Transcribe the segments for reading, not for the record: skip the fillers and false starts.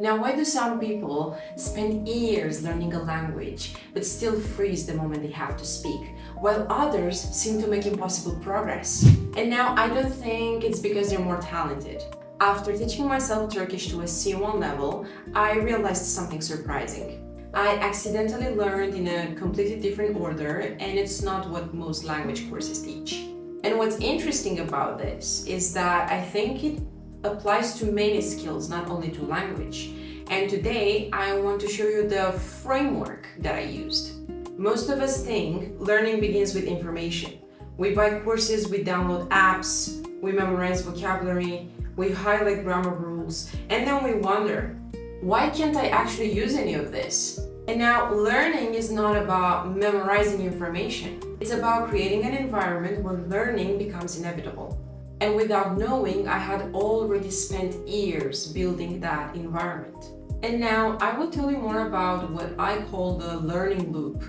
Now, why do some people spend years learning a language but still freeze the moment they have to speak, while others seem to make impossible progress? And now, I don't think it's because they're more talented. After teaching myself Turkish to a C1 level, I realized something surprising. I accidentally learned in a completely different order, and it's not what most language courses teach. And what's interesting about this is that I think it applies to many skills, not only to language. And today I want to show you the framework that I used. Most of us think learning begins with information. We buy courses, we download apps, we memorize vocabulary, we highlight grammar rules, and then we wonder, why can't I actually use any of this? And now, learning is not about memorizing information. It's about creating an environment where learning becomes inevitable. And without knowing, I had already spent years building that environment. And now I will tell you more about what I call the learning loop.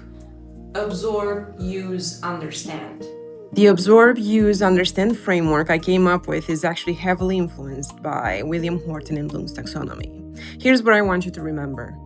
Absorb, use, understand. The absorb, use, understand framework I came up with is actually heavily influenced by William Horton and Bloom's taxonomy. Here's what I want you to remember.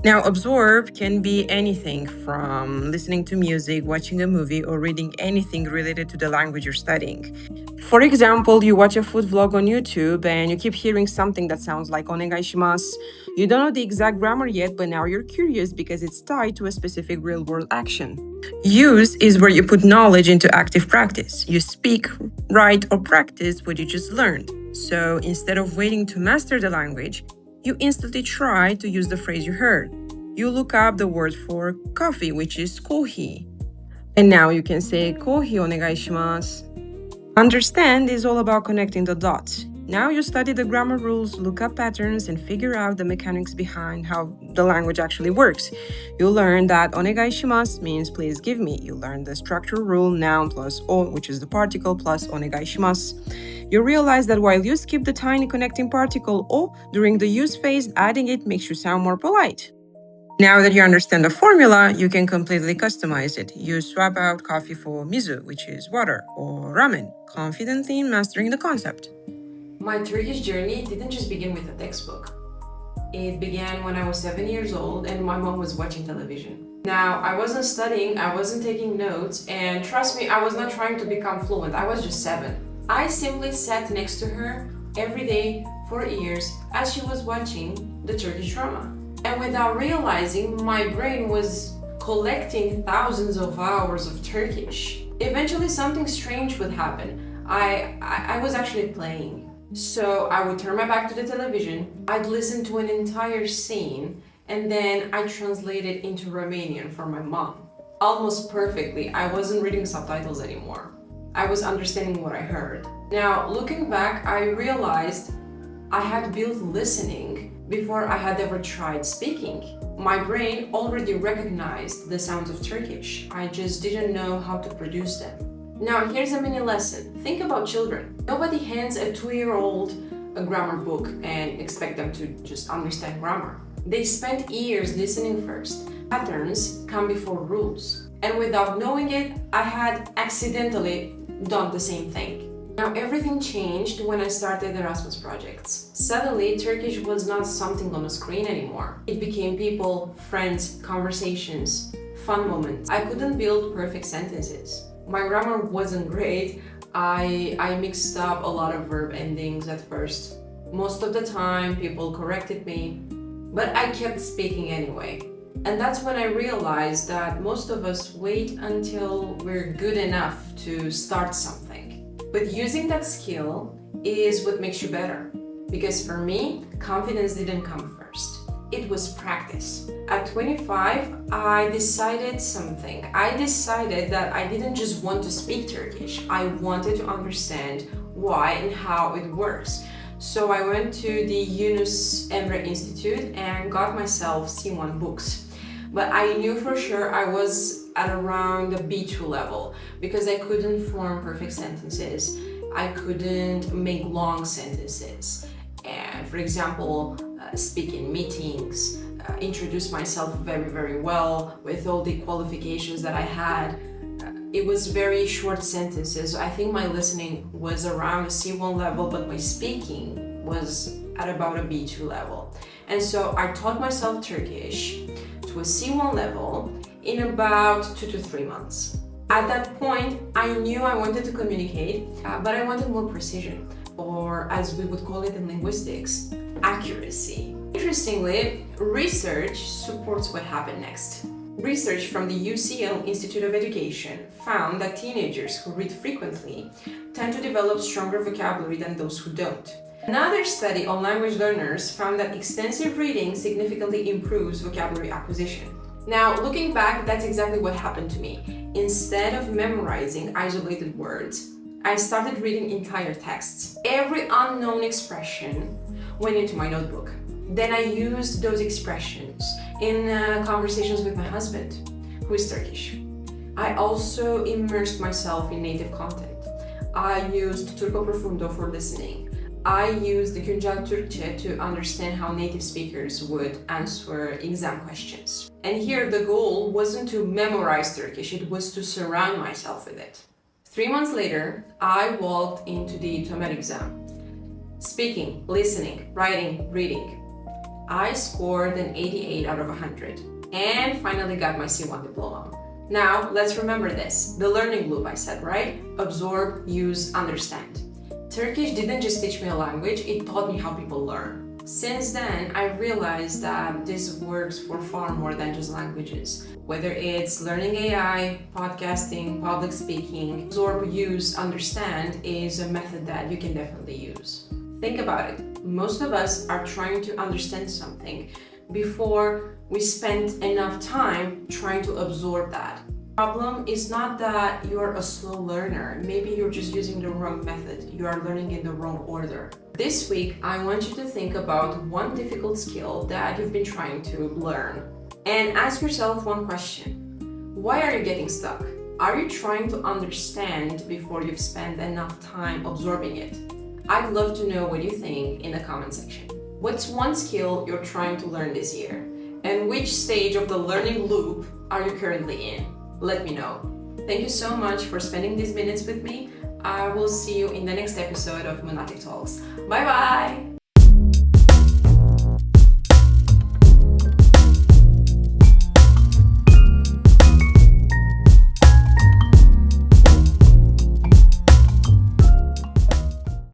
Now, absorb can be anything from listening to music, watching a movie, or reading anything related to the language you're studying. For example, you watch a food vlog on YouTube and you keep hearing something that sounds like onegaishimasu. You don't know the exact grammar yet, but now you're curious because it's tied to a specific real-world action. Use is where you put knowledge into active practice. You speak, write, or practice what you just learned. So instead of waiting to master the language, you instantly try to use the phrase you heard. You look up the word for coffee, which is kohi. And now you can say kohi onegaishimasu. Understand is all about connecting the dots. Now you study the grammar rules, look up patterns, and figure out the mechanics behind how the language actually works. You learn that onegaishimasu means please give me. You learn the structure rule noun plus o, which is the particle, plus onegaishimasu. You realize that while you skip the tiny connecting particle o during the use phase, adding it makes you sound more polite. Now that you understand the formula, you can completely customize it. You swap out coffee for mizu, which is water, or ramen, confidently mastering the concept. My Turkish journey didn't just begin with a textbook. It began when I was 7 years old and my mom was watching television. Now, I wasn't studying, I wasn't taking notes, and trust me, I was not trying to become fluent. I was just 7. I simply sat next to her every day for years as she was watching the Turkish drama. And without realizing, my brain was collecting thousands of hours of Turkish. Eventually, something strange would happen. I was actually playing. So I would turn my back to the television, I'd listen to an entire scene, and then I translate it into Romanian for my mom. Almost perfectly. I wasn't reading subtitles anymore. I was understanding what I heard. Now, looking back, I realized I had built listening before I had ever tried speaking. My brain already recognized the sounds of Turkish. I just didn't know how to produce them. Now, here's a mini lesson. Think about children. Nobody hands a 2-year-old a grammar book and expect them to just understand grammar. They spend years listening first. Patterns come before rules. And without knowing it, I had accidentally done the same thing. Now, everything changed when I started Erasmus projects. Suddenly, Turkish was not something on a screen anymore. It became people, friends, conversations, fun moments. I couldn't build perfect sentences. My grammar wasn't great. I mixed up a lot of verb endings at first. Most of the time, people corrected me, but I kept speaking anyway. And that's when I realized that most of us wait until we're good enough to start something. But using that skill is what makes you better. Because for me, confidence didn't come first. It was practice. At 25, I decided something. I decided that I didn't just want to speak Turkish. I wanted to understand why and how it works. So I went to the Yunus Emre Institute and got myself C1 books. But I knew for sure I was at around the B2 level because I couldn't form perfect sentences. I couldn't make long sentences. And for example, speak in meetings, introduce myself very, very well with all the qualifications that I had. It was very short sentences. I think my listening was around a C1 level, but my speaking was at about a B2 level. And so I taught myself Turkish to a C1 level in about 2 to 3 months. At that point, I knew I wanted to communicate, but I wanted more precision, or as we would call it in linguistics, accuracy. Interestingly, research supports what happened next. Research from the UCL Institute of Education found that teenagers who read frequently tend to develop stronger vocabulary than those who don't. Another study on language learners found that extensive reading significantly improves vocabulary acquisition. Now, looking back, that's exactly what happened to me. Instead of memorizing isolated words, I started reading entire texts. Every unknown expression went into my notebook. Then I used those expressions in conversations with my husband, who is Turkish. I also immersed myself in native content. I used Turco Profundo for listening. I used the Güncel Türkçe to understand how native speakers would answer exam questions. And here the goal wasn't to memorize Turkish, it was to surround myself with it. 3 months later, I walked into the TOEML exam. Speaking, listening, writing, reading. I scored an 88 out of 100 and finally got my C1 diploma. Now, let's remember this. The learning loop I said, right? Absorb, use, understand. Turkish didn't just teach me a language, it taught me how people learn. Since then, I realized that this works for far more than just languages. Whether it's learning AI, podcasting, public speaking, absorb, use, understand is a method that you can definitely use. Think about it. Most of us are trying to understand something before we spend enough time trying to absorb that. The problem is not that you're a slow learner. Maybe you're just using the wrong method. You are learning in the wrong order. This week, I want you to think about one difficult skill that you've been trying to learn and ask yourself one question. Why are you getting stuck? Are you trying to understand before you've spent enough time absorbing it? I'd love to know what you think in the comment section. What's one skill you're trying to learn this year? And which stage of the learning loop are you currently in? Let me know. Thank you so much for spending these minutes with me. I will see you in the next episode of Moonatic Talks. Bye bye!